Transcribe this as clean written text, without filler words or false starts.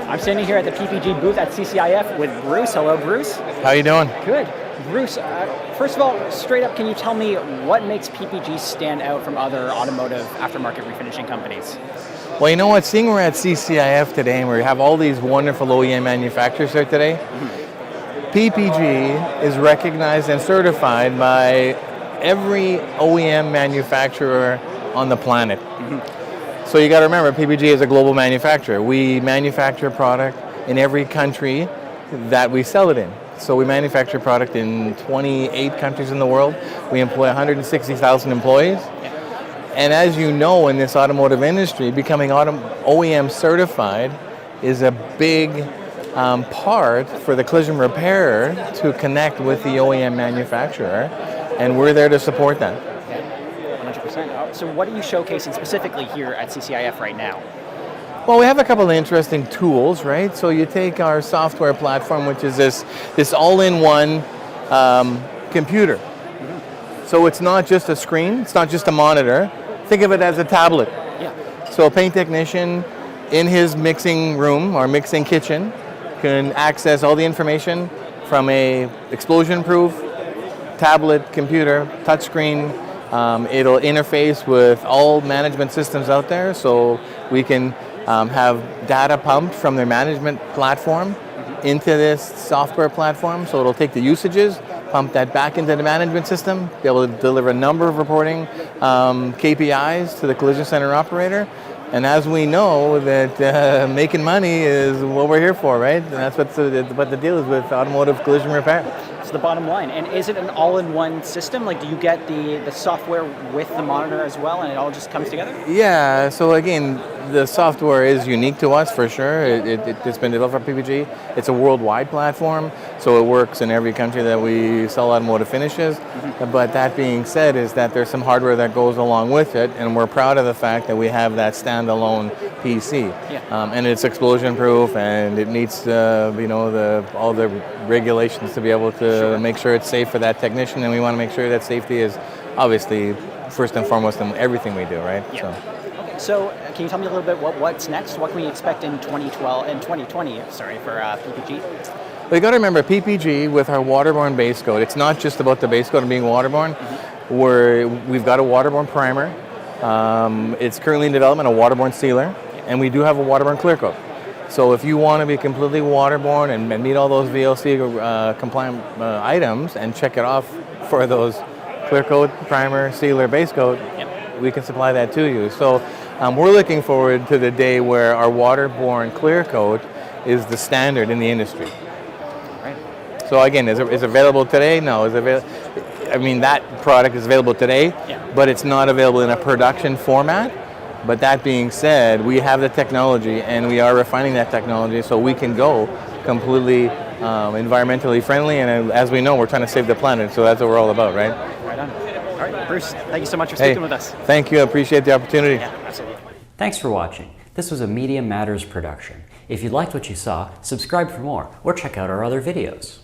I'm standing here at the PPG booth at CCIF with Bruce. Hello, Bruce. How you doing? Good. Bruce, first of all, straight up, can you tell me what makes PPG stand out from other automotive aftermarket refinishing companies? Well, you know what? Seeing we're at CCIF today and we have all these wonderful OEM manufacturers here today, PPG is recognized and certified by every OEM manufacturer on the planet. So you got to remember, PPG is a global manufacturer. We manufacture product in every country that we sell it in. So we manufacture product in 28 countries in the world. We employ 160,000 employees. And as you know, in this automotive industry, becoming OEM certified is a big part for the collision repairer to connect with the OEM manufacturer, and we're there to support that. 100%. So what are you showcasing specifically here at CCIF right now? Well, we have a couple of interesting tools, right? So you take our software platform, which is this all-in-one computer. So it's not just a screen, it's not just a monitor. Think of it as a tablet. Yeah. So a paint technician in his mixing room or mixing kitchen can access all the information from a explosion-proof tablet computer, touchscreen. It'll interface with all management systems out there, so we can have data pumped from their management platform into this software platform. So it'll take the usages, pump that back into the management system, be able to deliver a number of reporting KPIs to the collision center operator. And as we know that making money is what we're here for, right? And that's what the deal is with automotive collision repair. It's the bottom line. And is it an all-in-one system? Like, do you get the software with the monitor as well, and it all just comes together? Yeah, so again, the software is unique to us for sure. It's been developed for PPG. It's a worldwide platform, so it works in every country that we sell automotive finishes. But that being said, is that there's some hardware that goes along with it, and we're proud of the fact that we have that standalone PC. Yeah. And it's explosion-proof, and it meets all the regulations to be able to make sure it's safe for that technician, and we want to make sure that safety is obviously first and foremost in everything we do, right? Yeah. So can you tell me a little bit what's next? What can we expect in 2020 for PPG? Well, you got to remember, PPG with our Waterborne base coat, it's not just about the base coat and being waterborne. We've got a Waterborne primer. It's currently in development, a Waterborne sealer, and we do have a Waterborne clear coat. So if you want to be completely waterborne and meet all those VLC compliant items and check it off for those clear coat, primer, sealer, base coat, we can supply that to you. So we're looking forward to the day where our Waterborne clear coat is the standard in the industry. Right. So again, is it available today? No. That product is available today, but it's not available in a production format. But that being said, we have the technology and we are refining that technology so we can go completely environmentally friendly, and as we know, we're trying to save the planet, so that's what we're all about, right? Right on. All right, Bruce, thank you so much for speaking with us. Thank you, I appreciate the opportunity. Yeah, absolutely. Thanks for watching. This was a Media Matters production. If you liked what you saw, subscribe for more or check out our other videos.